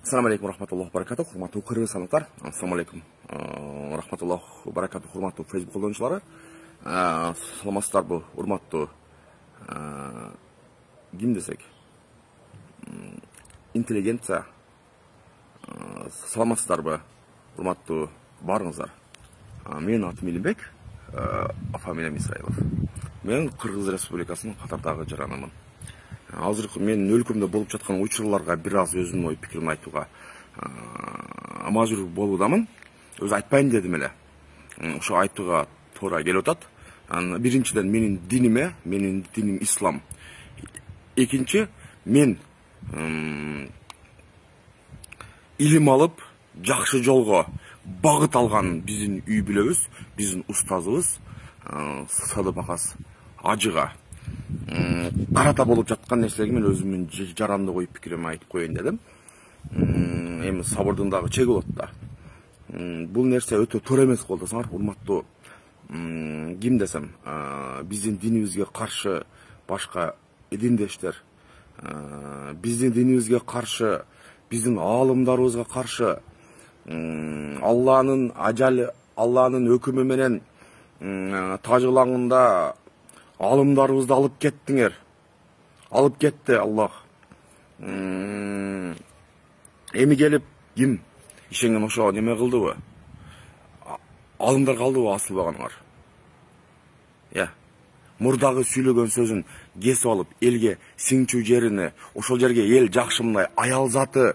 Assalamu alaikum rahmatullohi barakatuh. Hurmatli qirg'izistonliklar. Assalamu alaikum rahmatullohi barakatuh. Hurmatli Facebook qo'llanuvchilari. Salamasыздар bu hurmatli kim desek? Intelligentsiya. Salamasыздар bu hurmatli barыңыздар. Менің атым Елімбек, фамилиям Исраилов. Мен Қырғыз Республикасының қатардағы жаранымын. Азыр мен өлкөмдө болуп жаткан учурларга бир аз өзүмдүн ой пикирин айтууга мажбур болуудамын. Өзү айтпайын дедим эле. Ошо айтууга туура келип атат. Биринчиден менин диним ислам. Экинчи, мен илим алып, жакшы жолго багыт алган биздин үй бүлөбүз, биздин устазыбыз Садыбакас ажыга карата болуп жаткан нерселерге мен өзүмдүн жарандык ой пикиримди айтып коеюн дедим. Эми сабырдын дагы чеги болот да. Бул нерсе өтө туура эмес колдосоңор, урматтуу ким десем, биздин динибизге каршы башка диндештер, биздин динибизге каршы, биздин аалымдарыбызга каршы Алланын ажалы, Алланын өкүмү менен тажылаңында алымдарыбызды алып кеттиңер. Алып кетти Аллах. Эми келип ким ишенген ошо неме кылдыбы? Алымдар калдыбы асылбаганыңар? Мурдагы сүйлөгөн сөзүн кесип алып, элге сиңчүү жерини, ошол жерге эл жакшы мындай аял заты,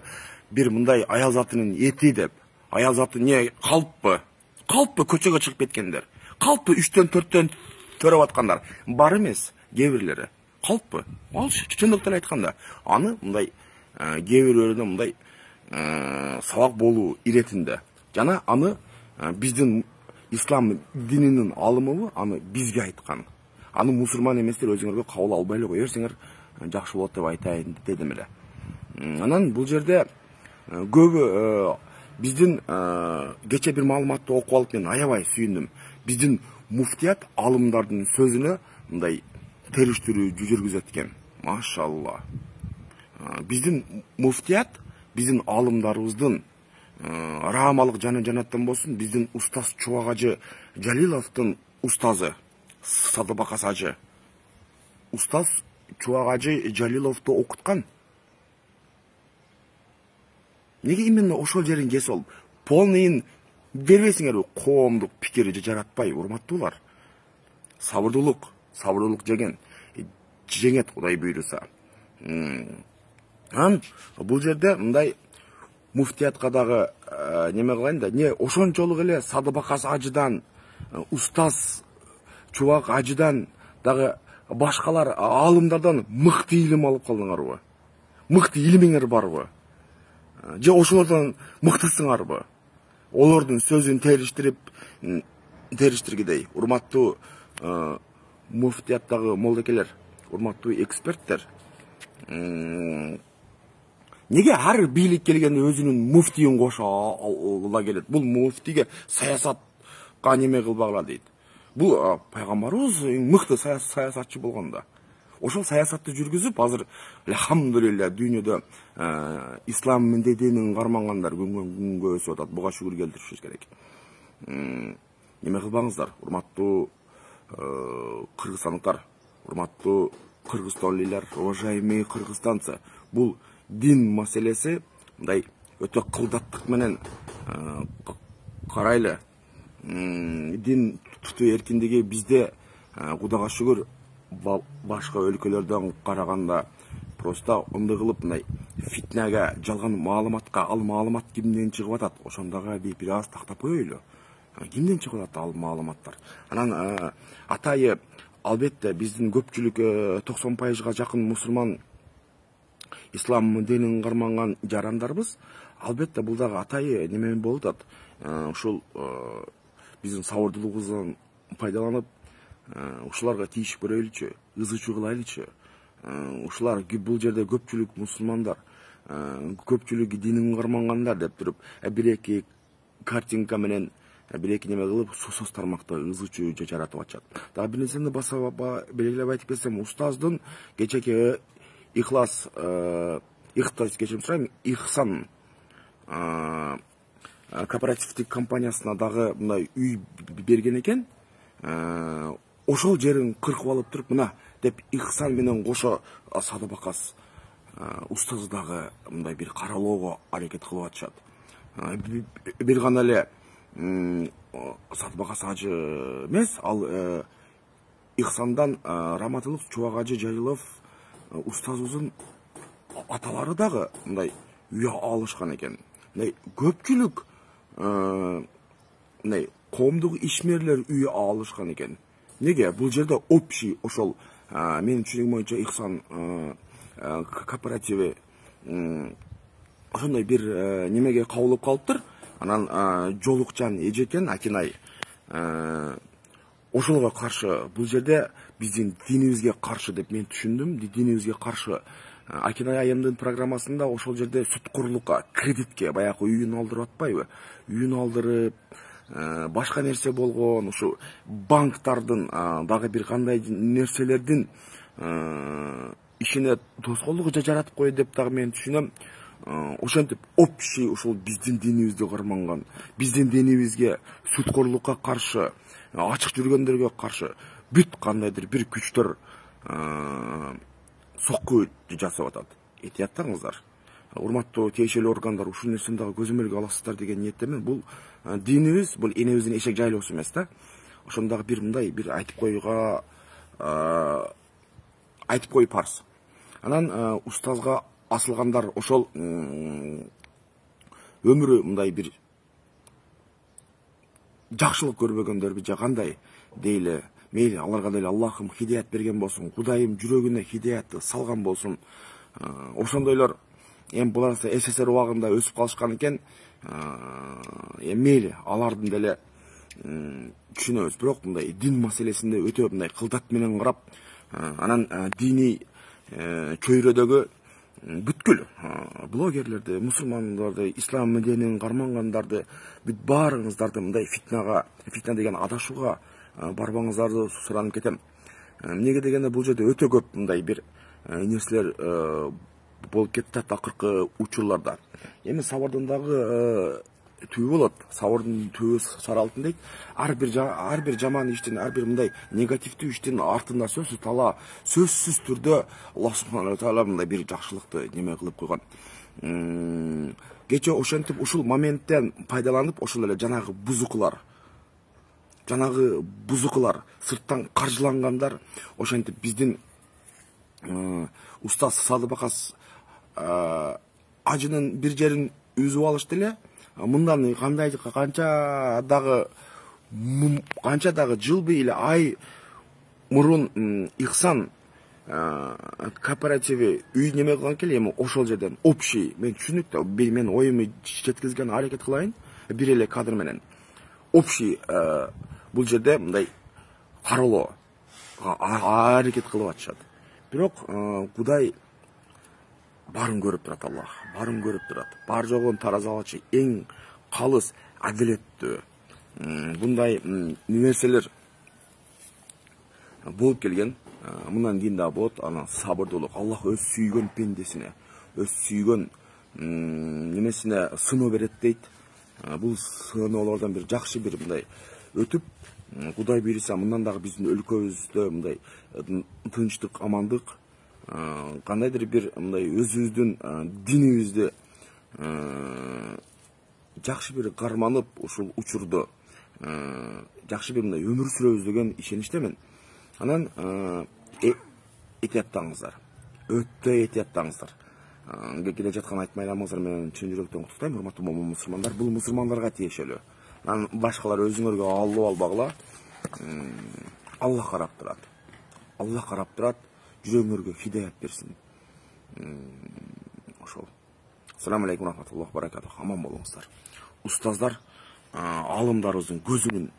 бир мындай аял затынын эти деп, аял заты не калппы? Калппы көчөгө чыгып кеткендер. Калппы 3-төн 4-төн төрөп аткандар. Бар эмес, кээ-бирлери. Калппы. Ал чындыктан айтканда, аны мындай кээ-бирлеринде мындай сабак болуу иретинде. Жана аны биздин ислам дининин алымыбы, аны бизге айткан. Аны мусулман эместер өзүңөргө кабыл албай эле кое берсеңер жакшы болот деп айтайын дедим эле. Анан бул жерде көбү биздин кече бир маалыматты окуп алып мен аябай сүйүндүм. Биздин муфтият алымдардын сөзүнө мындай териштирүү жүргүзөт экен. Машалла. Биздин муфтият биздин алымдарыбыздын раамалык жаны жанаттан болсун, биздин устаз Чубак ажы Жалиловдун устазы Садыбакас ажы. Устаз Чубак ажы Жалиловду окуткан. Неге именно ошол жерин кесип алып, полныйын бербейсиңерби? Коомдук пикири жаратпай, урматтуулар. Сабырдуулук жеген, жеңет Кудай буйруса. Бул жерде мындай муфтиятка дагы неме кылайын да, не ошончолук эле Садыбакас ажыдан, устаз Чубак ажыдан дагы башкалар алымдардан мыкты илим алып калдыңарбы? Мыкты илимиңер барбы? Же ошолордон мыктысыңарбы? Олордун сөзүн териштиргидей, урматтуу муфтияттагы молдекелер, урматтуу эксперттер, неге ар бийлик келгенде өзүнүн муфтийин кошо ала келет? Бул муфтиге саясатка неме кылбагыла дейт. Бул пайгамбарыбыз мыкты саясатчы болгондо. Ошол саясатты жүргүзүп, азыр алхамдулилля дүйнөдө ислам динин кармангандар күнгө өсүп атат. Буга шүгүр келтиришибиз керек. Неме кылбаңыздар, урматтуу кыргызстандыктар, урматтуу кыргызстонлуйлар, уважаемые кыргызстанцы. Бул дин маселеси мындай өтө кылдаттык менен карайлы. Дин тутуу эркиндиги бизде Кудайга шүгүр башка өлкөлөрдөн караганда просто ынды кылып мындай фитнеге, жалган маалыматка, ал маалымат кимден чыгып атат? Ошондогу бир аз тактап коелу. Кимден чыгып атат ал маалыматтар? Анан атайы албетте биздин көпчүлүк 90% жакын мусулман ислам динин карманган жарандарыбыз, албетте бул дагы атайы неме болуп атат. Ушул биздин сабырдуулугубуздан пайдаланып, ушуларга тийишип көрөлүчү, ызычуу кылайлычы. Ушулар бул жерде көпчүлүк мусулмандар, көпчүлүк динин кармангандар деп туруп, бир-эки картинка менен, бир-эки неме кылып, соцсоц тармакта ызычуу жаратып атышат. Дагы бир нерсени белгилеп айтып кетсем, устаздын кечеки Ихсан кооперативдик компаниясына дагы мындай үй берген экен. Ошол жерин кыркып алып туруп, мына деп Ихсан менен кошо Садыбакас устазы дагы мындай бир каралоого аракет кылып атышат. Бир гана эле Садыбакас ажы эмес, ал Ихсандан Раматылов Чубак ажы Жайылов устазыбыздын аталары дагы мындай үй алышкан экен. Мындай көпчүлүк мындай коомдук ишмерлер үй алышкан экен. Неге? Бул жерде общий ошол менин түшүнүгүм боюнча Ихсан кооперативи ошондой бир немеге кабылып калыптыр. Анан Жолукчан эжекен Акинай ошолго каршы, бул жерде биздин динибизге каршы деп мен түшүндүм. Динибизге каршы. Акинай айымдын программасында ошол жерде сүткурлукка, кредитке баягы үйүн алдырып атпайбы? Үйүн алдырып, башка нерсе болгон, ушу банктардын дагы бир кандай нерселердин ишине тоскоолдук жаратып койду деп дагы мен түшүнөм. Ошентип общий ушул биздин динибизди карманган, биздин динибизге сүткурлукка каршы, ачык жүргөндөргө каршы бүт кандайдыр бир күчтөр сокку жасап атат. Этияттаңыздар. Урматтуу тиешелүү органдар, ушул нерсени дагы көзөмөлгө аласыздар деген ниеттемен. Бул динибиз, бул энебиздин эшек жайлоосу эмес да. Ошондагы бир мындай бир айтып коюу парз. Анан устазга асылгандар ошол өмүрү мындай бир жакшылык көрбөгөндөр же кандай дейле, мейли аларга деле Аллахым хидаят берген болсун, Кудайым жүрөгүнө хидаятты салган болсун. Ошондойлор булар СССР убагында өсүп калышкан экен. Мейли алардын деле түшүнөбүз, бирок мындай дин маселесинде өтө мындай кылдат менен карап, анан диний чөйрөдөгү бүткүл блогерлерди, мусулмандарды, ислам медианын кармангандарды, бүт баарыңыздарды мындай фитна деген адашууга барбаңыздарды суранып кетем. Неге дегенде бул жерде өтө көп мындай бир нерселер болуп кетти акыркы учурларда. Эми сабырдын дагы түбү болот. Сабырдын түбү сары алтын дейт. Ар бир жаман иштин, ар бир мындай негативдүү иштин артында сөзсүз түрдө Аллах субханаху ва таала мындай бир жакшылыкты неме кылып койгон. Кече ошентип ушул моменттен пайдаланып, ошол эле жанагы сырттан каржылангандар ошентип биздин устаз Садыбакас ажынын бир жерин үзүп алышты эле. Мындан канча дагы жыл или ай мурун Ихсан кооперативи үй неме кылган экен, эми ошол жерден общий, мен түшүнүктө, мен оюмду жеткизгенге аракет кылайын бир эле кадр менен. Общий бул жерде мындай кароолоо аракет кылып атышат. Бирок Кудай барын көрүп турат, Аллах барын көрүп турат. Бар жогун таразалачы, эң калыс, адилеттүү мындай нерселер болуп келген. Мындан кийин да болот. Ана сабырдуулук. Аллах өз сүйгөн пендесине, өз сүйгөн немесине сыноо берет дейт. Бул сыноолордон бир жакшы бир мындай өтүп, Кудай буйруса мындан дагы биздин өлкөбүздө мындай тынчтык, амандык, кандайдыр бир мындай өзүбүздүн динибизди жакшы бир карманып, ушул учурду жакшы бир мындай өмүр сүрөбүз деген ишеничтемин. Анан этияттаңыздар, өтө этияттаңыздар. Келе жаткан айт майрамыңыздар менен чын жүрөктөн куттуктайм, урматтуу мусулмандар. Бул мусулмандарга тиешелүү. Анан башкалар өзүңөргө алып албагыла. Аллах карап турат. Аллах карап турат. Жүрөгүңөргө хидаят берсин. Ошол. Ассаламу алейкум рахматуллахи ва баракатух. Аман болуңуздар. Устаздар, алымдарыбыздын көзүнүн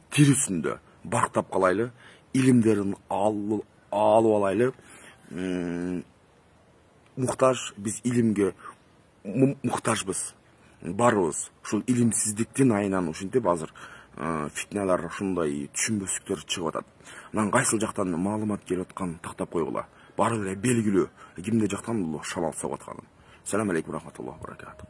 тирисинде бактап калайлы, илимдерин алып алайлы. Муктаж, биз илимге муктажбыз. Барыбыз. Ушул илимсиздиктин айынан ушинтип азыр фитналар, ушундай түшүнбөстүктөр чыгып атат. Анан кайсыл жактан маалымат келип атканын тактап койгула. Баары эле белгилүү, кимде жактан шамал соғып атканын. Ассаламу алейкум рахматуллахи ва баракатух.